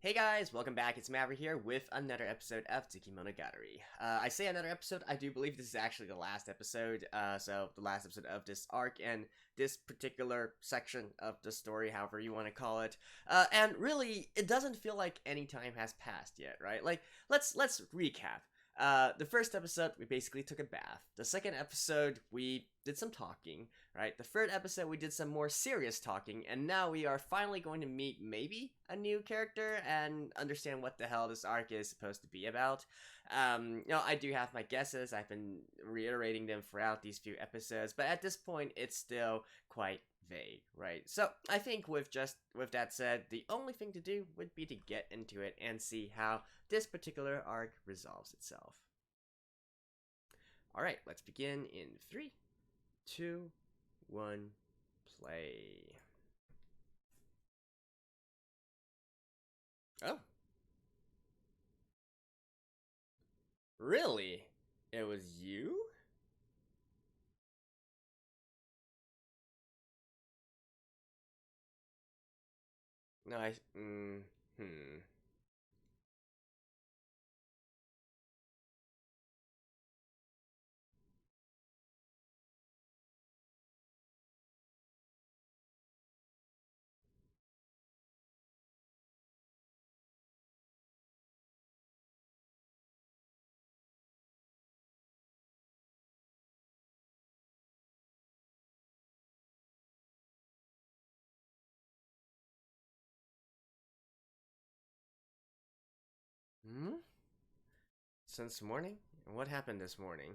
Hey guys, welcome back. It's Maverick here with another episode of Tsukimonogatari. I say another episode, I do believe this is actually the last episode, so the last episode of this arc and this particular section of the story, however you want to call it. And really, it doesn't feel like any time has passed yet, right? Like, let's recap. The first episode, we basically took a bath. The second episode, we did some talking, right? The third episode, we did some more serious talking, and now we are finally going to meet maybe a new character and understand what the hell this arc is supposed to be about. I do have my guesses. I've been reiterating them throughout these few episodes, but at this point, it's still quite vague, right? So I think with that said, the only thing to do would be to get into it and see how this particular arc resolves itself. All right, let's begin in 3, 2, 1, play. Oh, really? It was you? No, hmm. Hmm? Since morning? What happened this morning?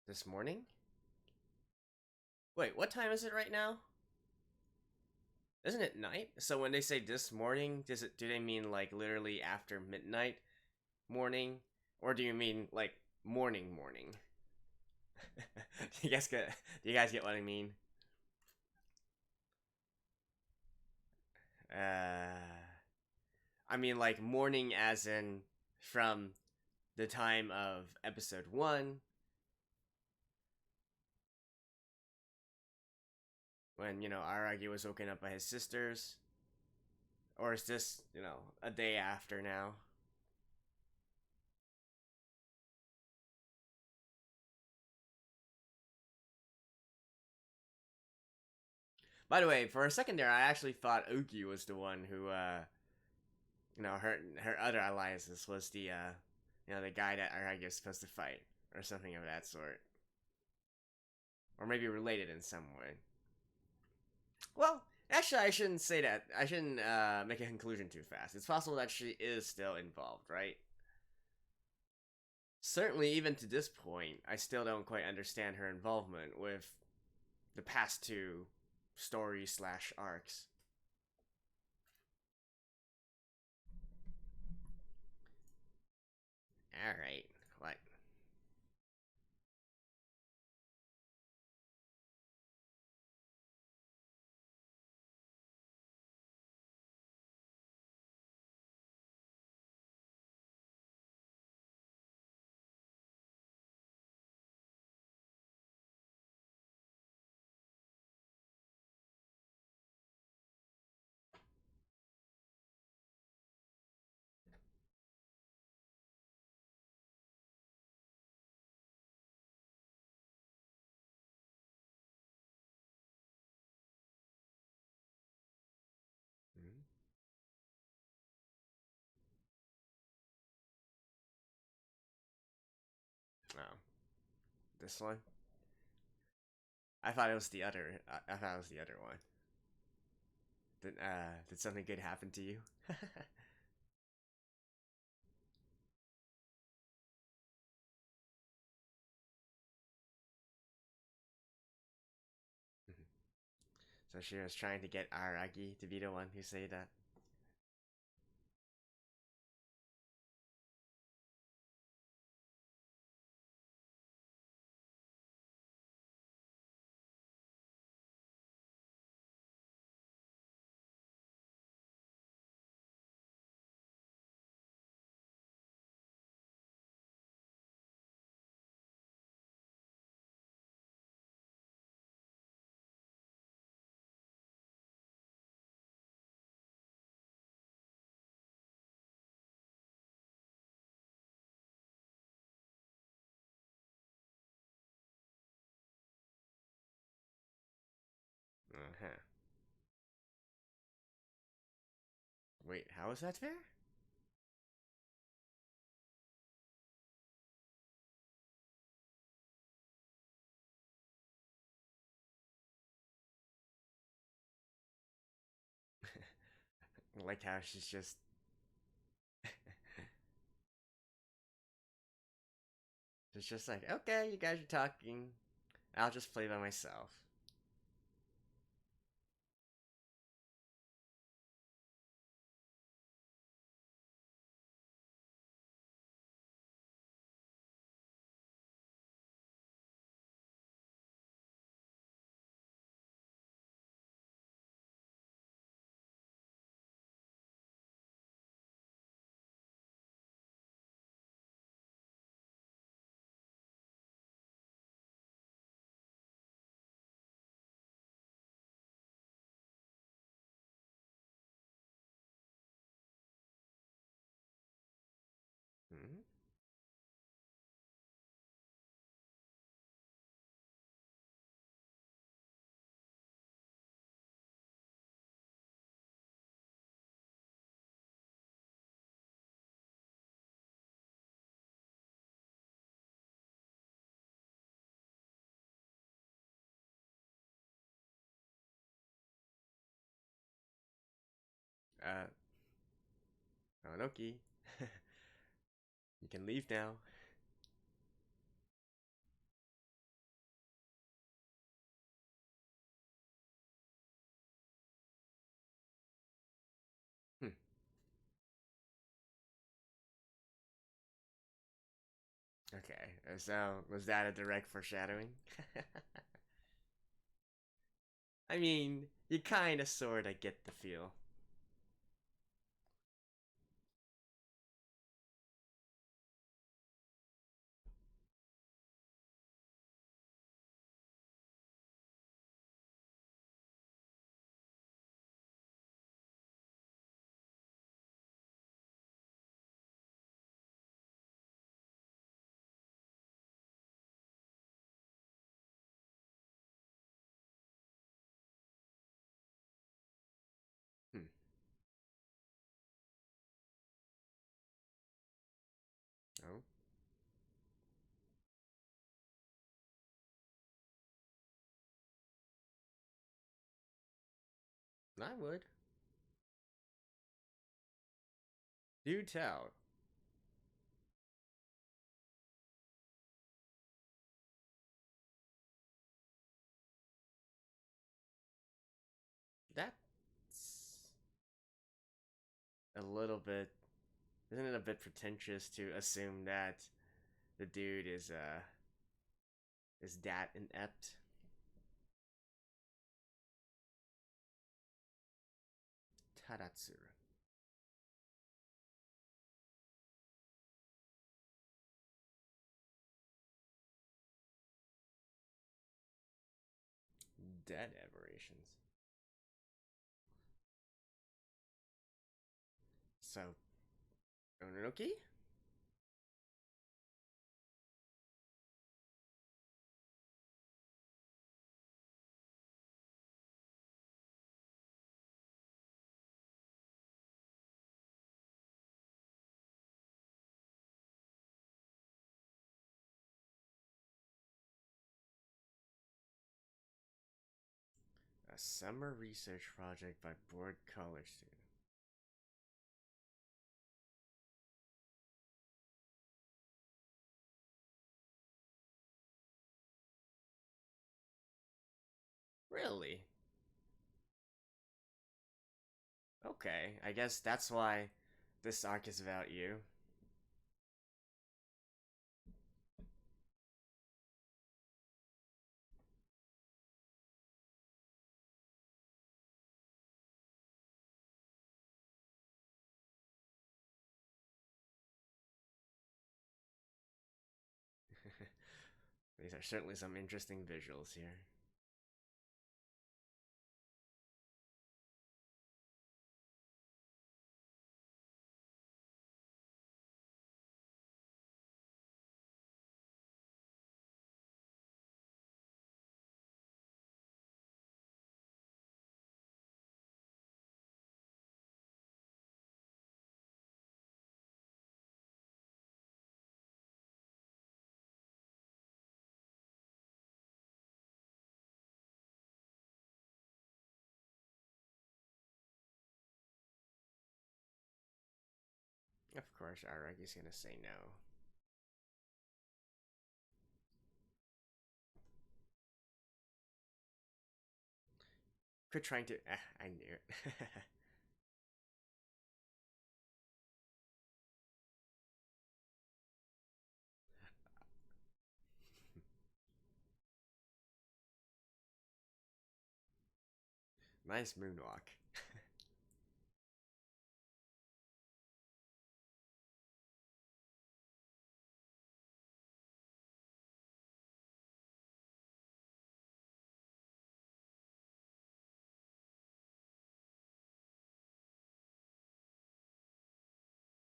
This morning? Wait, what time is it right now? Isn't it night? So when they say this morning, do they mean like literally after midnight morning, or do you mean like morning? Do you guys get what I mean? I mean like morning as in from the time of episode 1 when Aragi was woken up by his sisters, or is this a day after now? By the way, for a second there, I actually thought Uki was the one who, her other alliances was the guy that Aragi was supposed to fight, or something of that sort, or maybe related in some way. Well, actually, I shouldn't say that. I shouldn't make a conclusion too fast. It's possible that she is still involved, right? Certainly, even to this point, I still don't quite understand her involvement with the past two stories slash arcs. All right, what? Hmm? Oh, this one. I thought it was the other. I thought it was the other one. Did something good happen to you? So she was trying to get Aragi to be the one who say that. Uh-huh. Wait, how is that fair? Like how she's just it's just like, okay, you guys are talking. I'll just play by myself. Hmm? Uh, Onoki, you can leave now. Hmm. Okay, so was that a direct foreshadowing? I mean, you kind of sort of get the feel. Hmm. Oh, I would. Do tell. That's a little bit. Isn't it a bit pretentious to assume that the dude is that inept? Taratsuru. Dead aberrations. So, Ononoki? A summer research project by bored college students. Really? Okay, I guess that's why this arc is about you. These are certainly some interesting visuals here. Of course, Aragi's gonna say no. Quit trying to. I knew it. Nice moonwalk.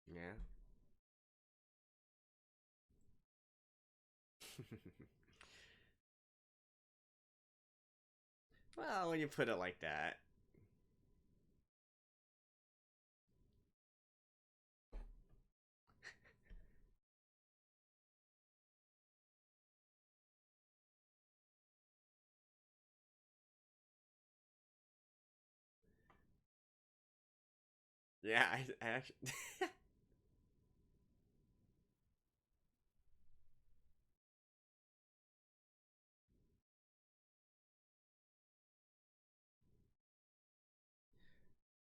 Yeah. Well, when you put it like that. Yeah, I actually.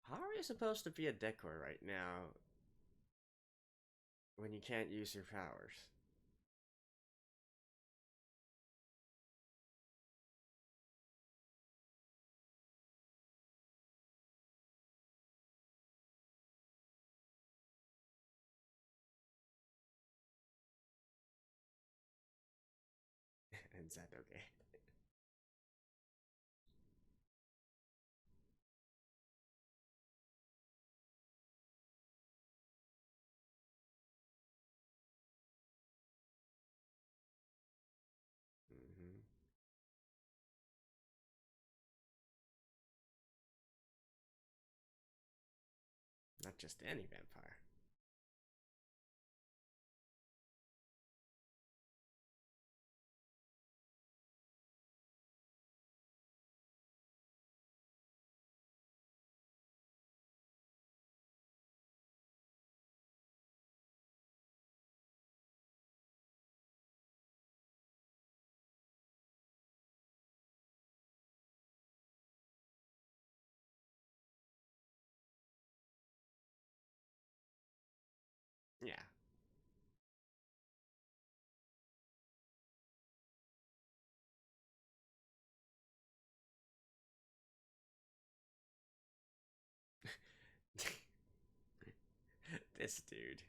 How are you supposed to be a decor right now when you can't use your powers? Is that okay? Hmm. Not just any vampire. Yeah. This dude.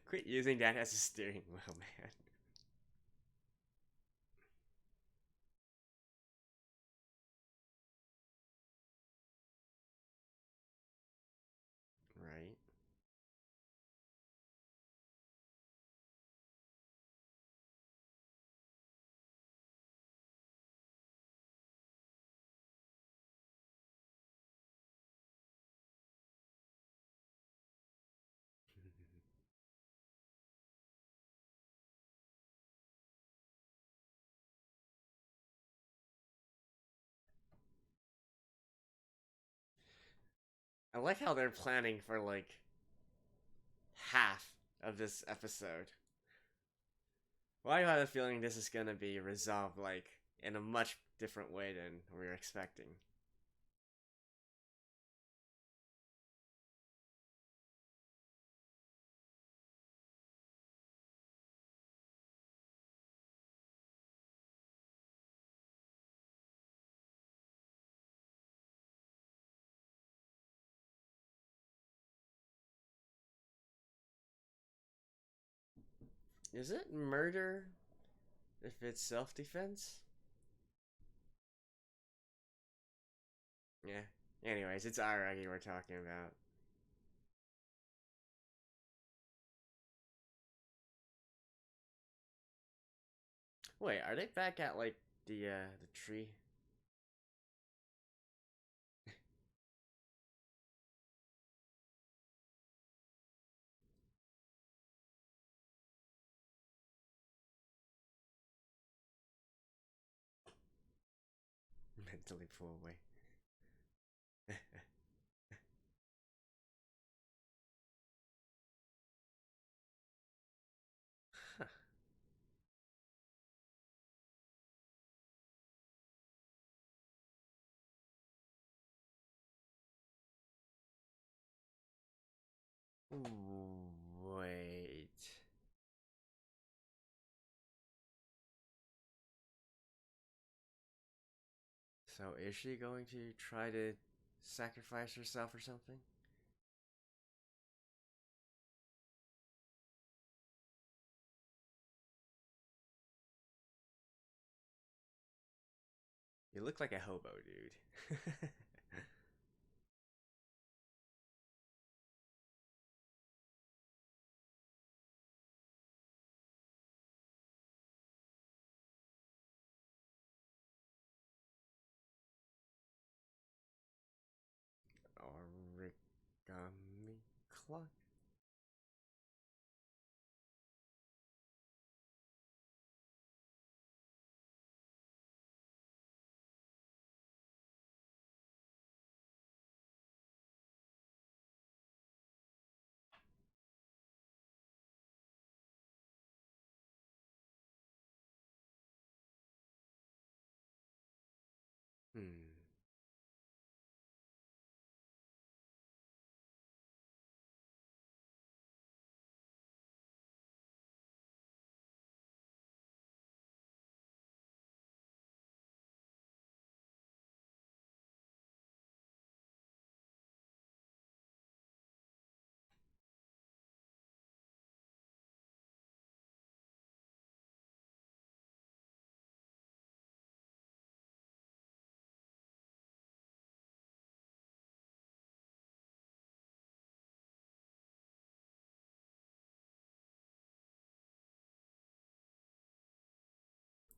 Quit using that as a steering wheel, man. Right? I like how they're planning for like half of this episode. Well, I have a feeling this is gonna be resolved like in a much different way than we were expecting. Is it murder if it's self defense? Yeah. Anyways, it's Araki we're talking about. Wait, are they back at like the tree? Mentally pull away. So is she going to try to sacrifice herself or something? You look like a hobo, dude. Origami clock? Hmm.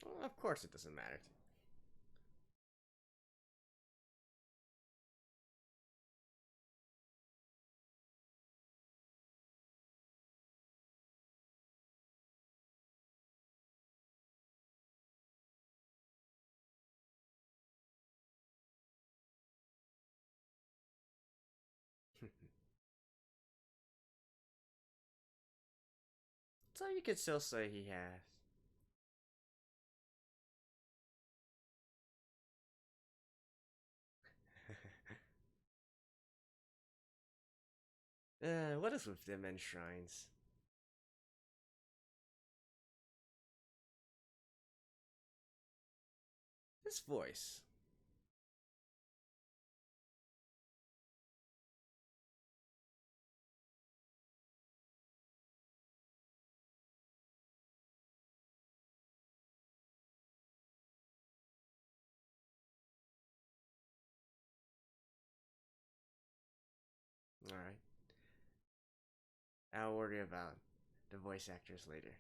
Well, of course it doesn't matter. So you could still say he has. What is with them and shrines? This voice. Alright. I'll worry about the voice actors later.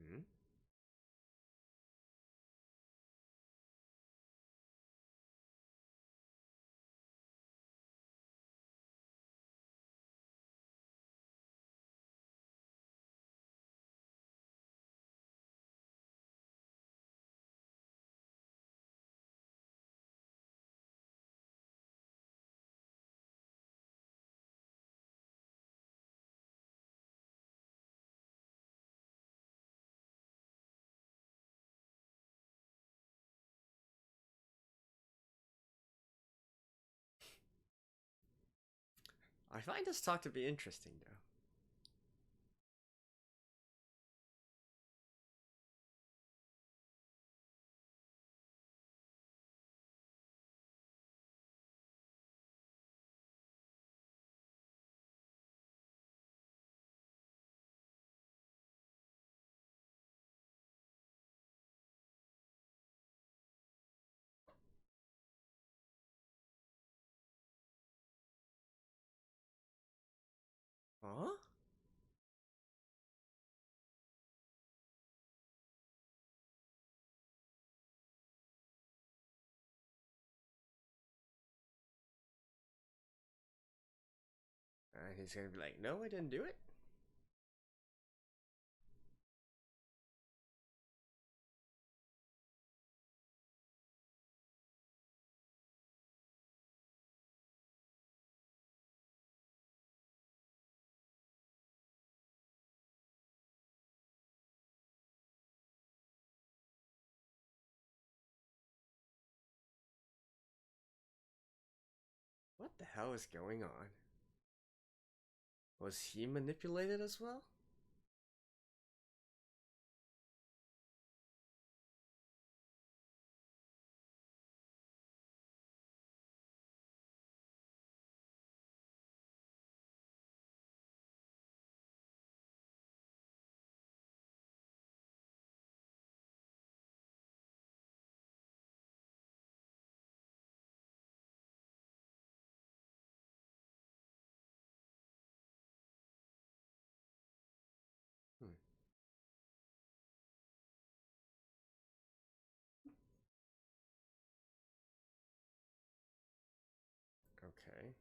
Hmm? I find this talk to be interesting, though. Huh? He's gonna be like, no, I didn't do it. the hell is going on? Was he manipulated as well? Hmm. Okay.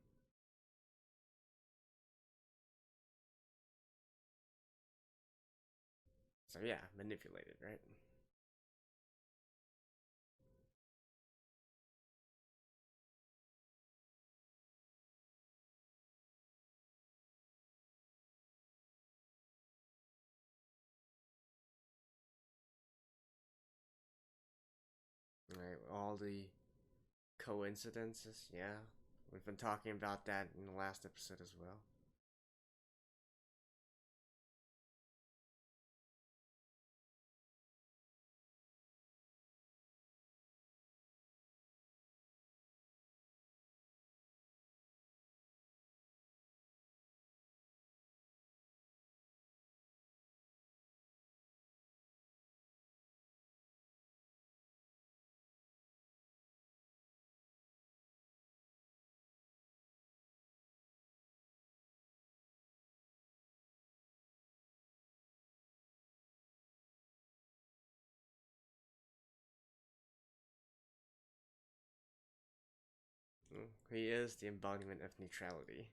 So yeah, manipulated, right? Right. All the coincidences. Yeah. We've been talking about that in the last episode as well. He is the embodiment of neutrality.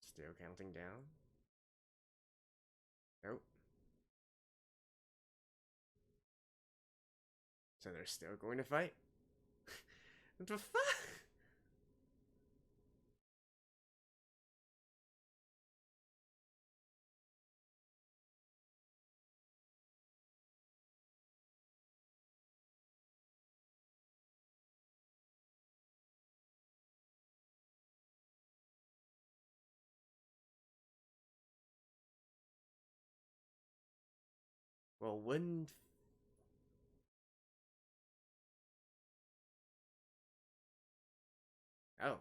Still counting down. Nope. So they're still going to fight? What the fuck? Well, wouldn't. Oh.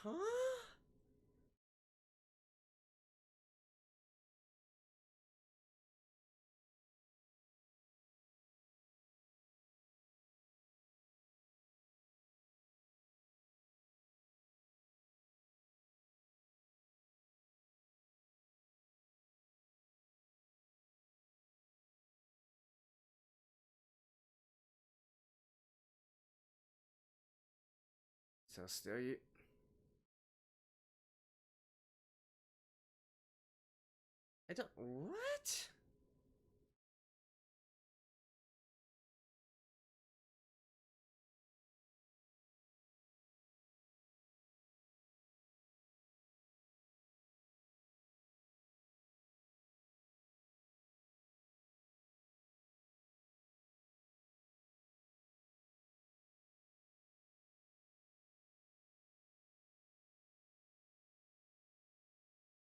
Huh? So still you. I don't. What?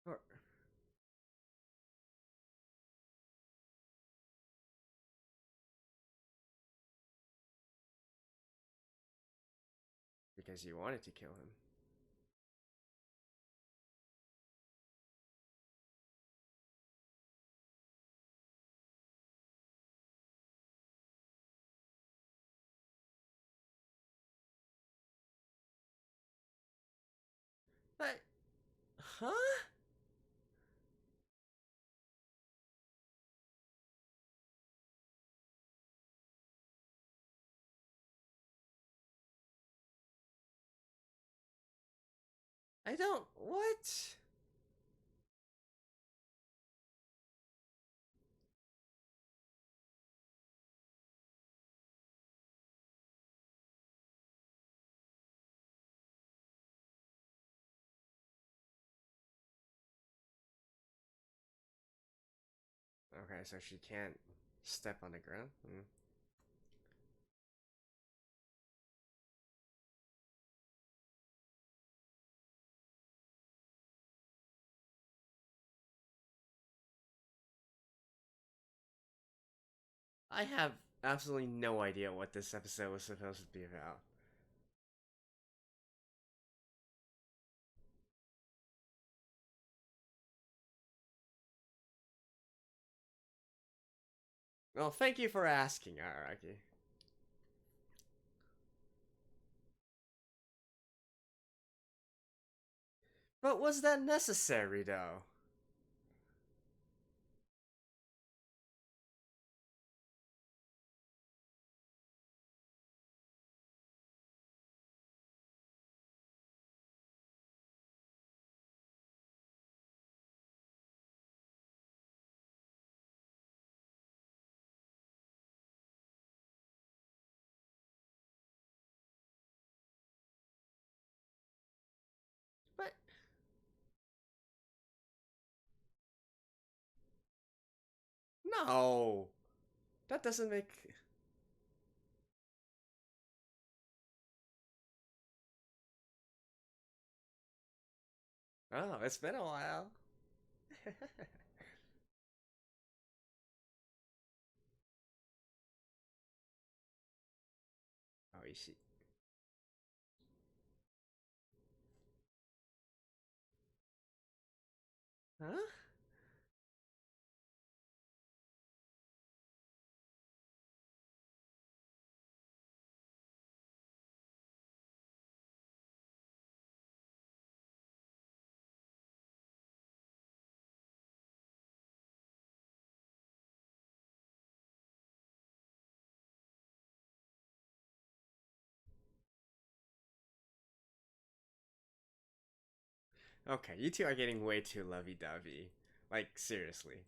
Or, because you wanted to kill him. But, huh? I don't. What? Okay, so she can't step on the ground? Hmm. I have absolutely no idea what this episode was supposed to be about. Well, thank you for asking, Araki. But was that necessary, though? But no, that doesn't make. Oh, it's been a while. Oh, Ishii. Huh? Okay, you two are getting way too lovey-dovey. Like, seriously.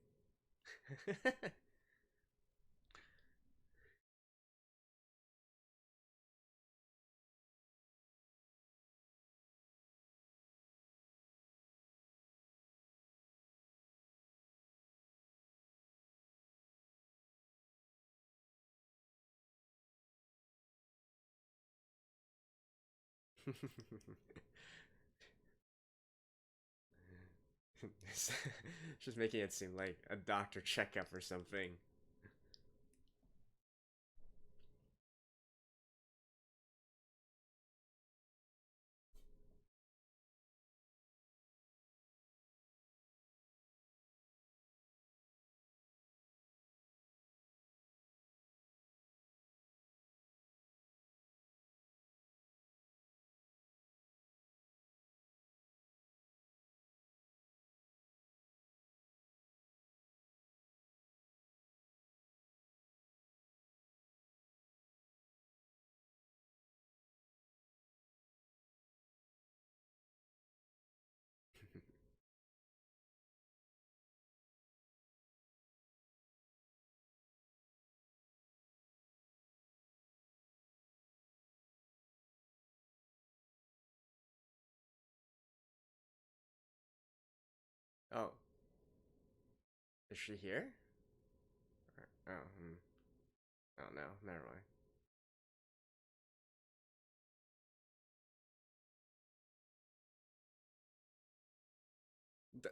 Just making it seem like a doctor checkup or something. Oh, is she here? Oh, hmm. Oh no, never mind. D-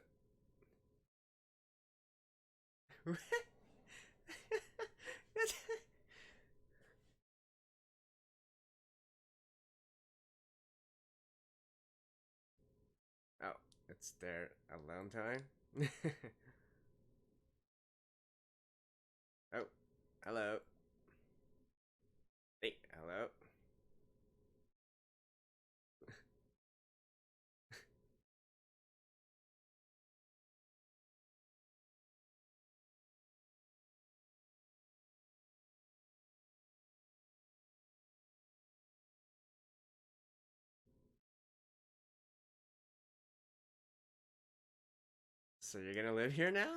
It's their alone time. Oh, hello. Hey, hello. So you're gonna live here now?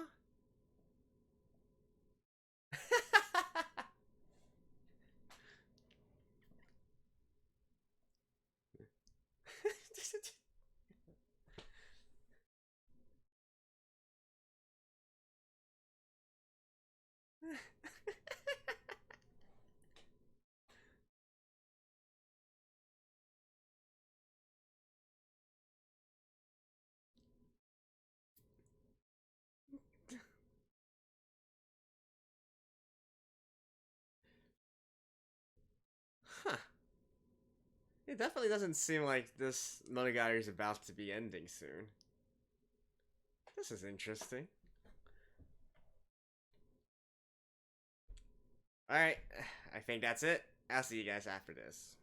Huh. It definitely doesn't seem like this Monogatari is about to be ending soon. This is interesting. Alright, I think that's it. I'll see you guys after this.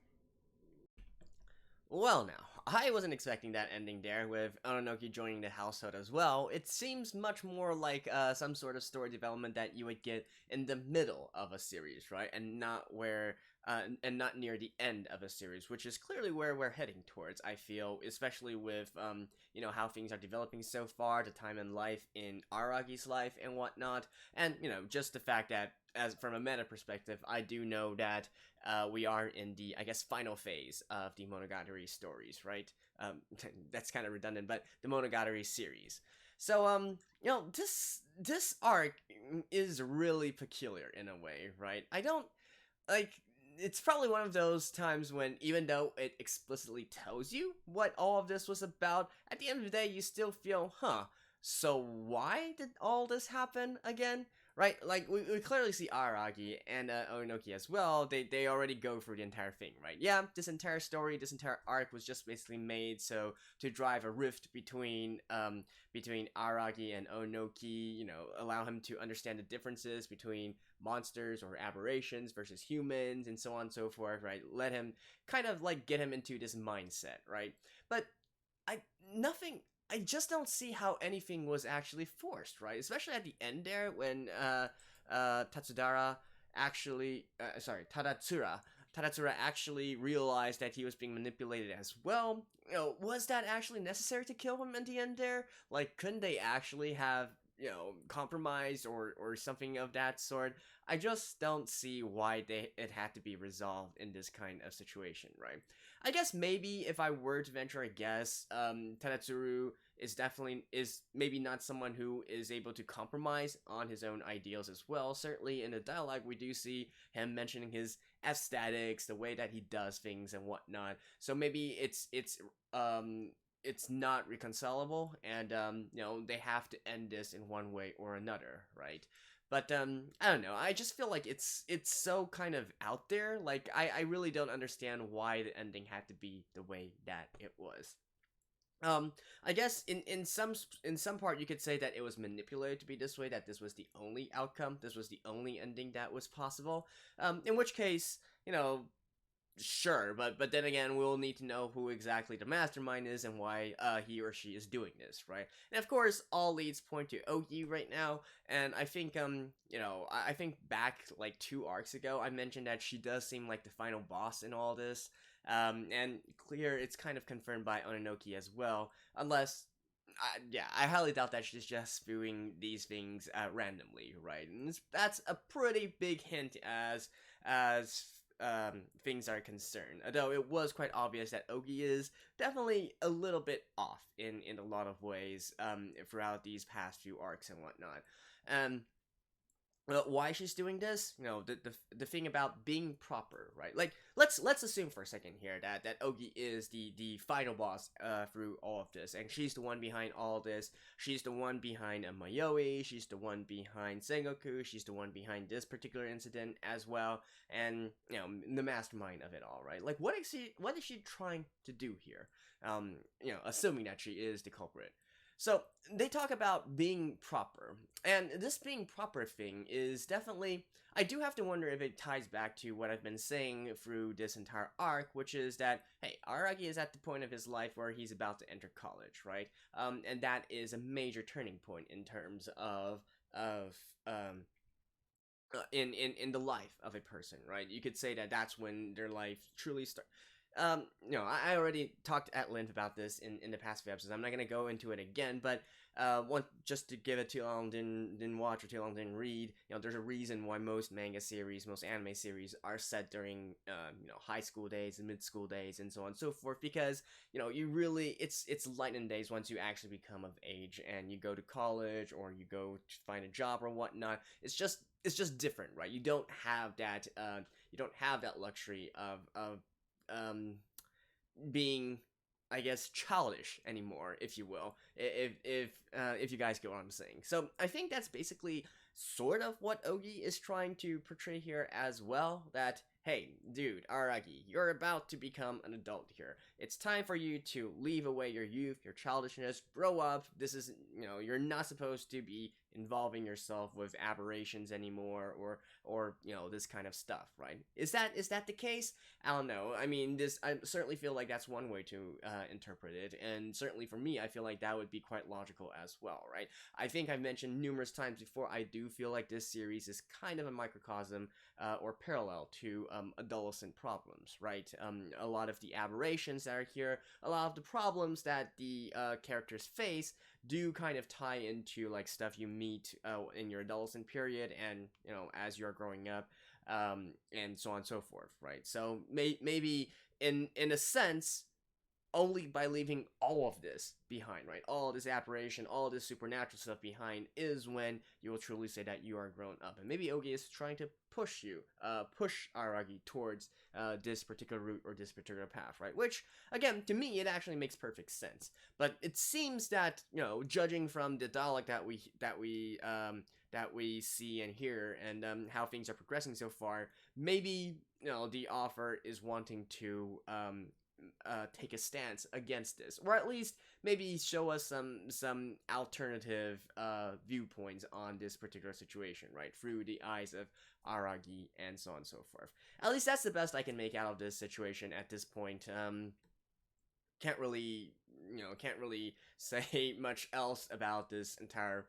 Well, now, I wasn't expecting that ending there, with Ononoki joining the household as well. It seems much more like some sort of story development that you would get in the middle of a series, right? And not near the end of a series, which is clearly where we're heading towards, I feel, especially with, how things are developing so far, the time in life in Aragi's life and whatnot, and, just the fact that, as from a meta perspective, I do know that we are in the, I guess, final phase of the Monogatari stories, right? That's kind of redundant, but the Monogatari series. So, this arc is really peculiar in a way, right? I don't like. It's probably one of those times when, even though it explicitly tells you what all of this was about, at the end of the day, you still feel, huh? So why did all this happen again? Right, like we clearly see Aragi and Onoki as well. They already go through the entire thing, right? Yeah, this entire story, this entire arc was just basically made so to drive a rift between Aragi and Onoki. Allow him to understand the differences between monsters or aberrations versus humans and so on and so forth. Right, let him kind of like get him into this mindset, right? But I nothing I just don't see how anything was actually forced, right? Especially at the end there when Tatsudara actually, sorry, Tadatsura actually realized that he was being manipulated as well. Was that actually necessary to kill him in the end there? Like, couldn't they actually have, compromised or something of that sort? I just don't see why it had to be resolved in this kind of situation, right? I guess maybe if I were to venture a guess, Tadatsuru is maybe not someone who is able to compromise on his own ideals as well. Certainly in the dialogue, we do see him mentioning his aesthetics, the way that he does things and whatnot. So maybe it's not reconcilable, and they have to end this in one way or another, right? But I don't know. I just feel like it's so kind of out there. Like I really don't understand why the ending had to be the way that it was. Um, I guess in some part you could say that it was manipulated to be this way. That this was the only outcome. This was the only ending that was possible. In which case, sure, but then again, we'll need to know who exactly the mastermind is and why he or she is doing this, right? And of course, all leads point to Ogi right now. And I think I think back like 2 arcs ago, I mentioned that she does seem like the final boss in all this. And clear, it's kind of confirmed by Ononoki as well, unless. Yeah, I highly doubt that she's just spewing these things randomly, right? And that's a pretty big hint as things are concerned. Although it was quite obvious that Ogi is definitely a little bit off in a lot of ways throughout these past few arcs and whatnot. Um, why she's doing this, the thing about being proper, right? Like let's assume for a second here that Ogi is the final boss through all of this, and she's the one behind all this. She's the one behind Mayoi. She's the one behind Sengoku. She's the one behind this particular incident as well, and the mastermind of it all, right? Like what is she trying to do here? Assuming that she is the culprit. So they talk about being proper, and this being proper thing is definitely. I do have to wonder if it ties back to what I've been saying through this entire arc, which is that hey, Araki is at the point of his life where he's about to enter college, right? And that is a major turning point in terms of um, in the life of a person, right? You could say that that's when their life truly starts. I already talked at length about this in the past few episodes. I'm not gonna go into it again, but one just to give it too long didn't watch or too long didn't read. There's a reason why most manga series, most anime series are set during high school days and mid school days and so on and so forth, because you really it's lightning days once you actually become of age and you go to college or you go to find a job or whatnot. It's just different, right? You don't have that luxury of being, I guess, childish anymore, if you will, if you guys get what I'm saying. So I think that's basically sort of what Ogi is trying to portray here as well. That hey, dude, Aragi, you're about to become an adult here. It's time for you to leave away your youth, your childishness, grow up. This is, you're not supposed to be involving yourself with aberrations anymore, or this kind of stuff, right? Is that the case? I don't know. I mean, I certainly feel like that's one way to interpret it, and certainly for me, I feel like that would be quite logical as well, right? I think I've mentioned numerous times before, I do feel like this series is kind of a microcosm or parallel to adolescent problems, right? A lot of the aberrations that are here, a lot of the problems that the characters face do kind of tie into like stuff you meet in your adolescent period, and as you're growing up, and so on and so forth, right? So maybe in a sense, only by leaving all of this behind, right? All this apparition, all this supernatural stuff behind is when you will truly say that you are grown up. And maybe Ogi is trying to push Aragi towards this particular route or this particular path, right? Which, again, to me, it actually makes perfect sense. But it seems that, judging from the dialogue that we see and hear, and how things are progressing so far, maybe the author is wanting to take a stance against this, or at least maybe show us some alternative viewpoints on this particular situation, right, through the eyes of Aragi and so on and so forth. At least that's the best I can make out of this situation at this point. Can't really say much else about this entire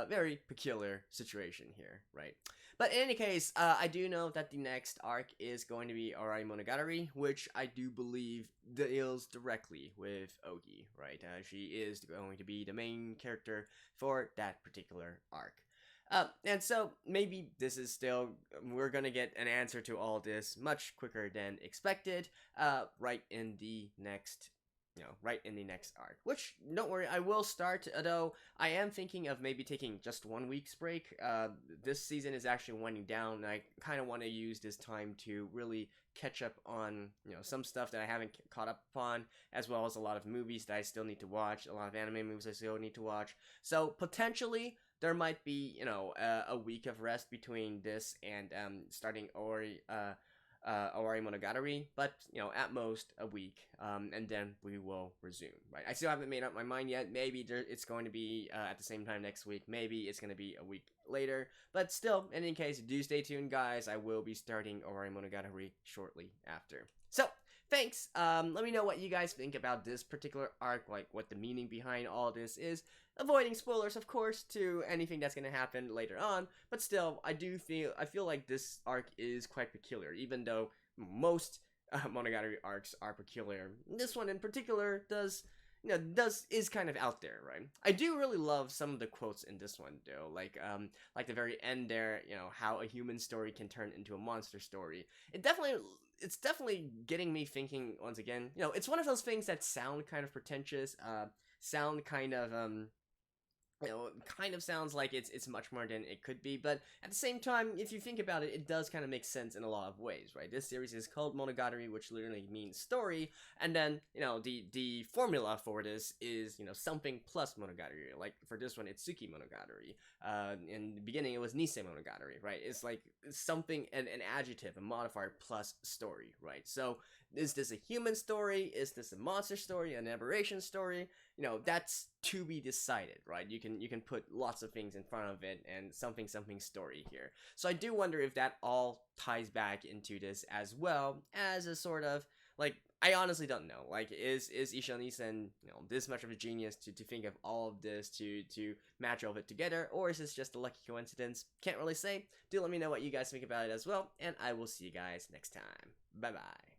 very peculiar situation here, right? But in any case, I do know that the next arc is going to be Arai Monogatari, which I do believe deals directly with Ogi, right? She is going to be the main character for that particular arc. And so maybe this is still, we're gonna get an answer to all this much quicker than expected, right in the next arc. Which, don't worry, I will start, though I am thinking of maybe taking just 1 week's break. This season is actually winding down, and I kind of want to use this time to really catch up on, some stuff that I haven't caught up upon, as well as a lot of movies that I still need to watch, a lot of anime movies I still need to watch. So, potentially, there might be, a week of rest between this and starting Owari Monogatari, but at most a week, and then we will resume. Right? I still haven't made up my mind yet. Maybe it's going to be at the same time next week. Maybe it's going to be a week later. But still, in any case, do stay tuned, guys. I will be starting Owari Monogatari shortly after. So, thanks. Let me know what you guys think about this particular arc, like what the meaning behind all this is. Avoiding spoilers, of course, to anything that's going to happen later on, but still, I feel like this arc is quite peculiar, even though most Monogatari arcs are peculiar. This one in particular is kind of out there, right? I do really love some of the quotes in this one, though, like the very end there, how a human story can turn into a monster story. It's definitely getting me thinking once again. It's one of those things that sound kind of pretentious, sound kind of kind of sounds like it's much more than it could be, but at the same time, if you think about it, it does kind of make sense in a lot of ways, right? This series is called Monogatari, which literally means story, and then, the formula for this is, something plus Monogatari. Like, for this one, it's Tsukimonogatari. In the beginning, it was Nisei Monogatari, right? It's like something, an adjective, a modifier plus story, right? So, is this a human story? Is this a monster story? An aberration story? you know, that's to be decided, right? You can put lots of things in front of it and something story here. So I do wonder if that all ties back into this as well as a sort of like, I honestly don't know. Like, is Ishonisen, you know, this much of a genius to think of all of this to match all of it together, or is this just a lucky coincidence? Can't really say. Do let me know what you guys think about it as well, and I will see you guys next time. Bye bye.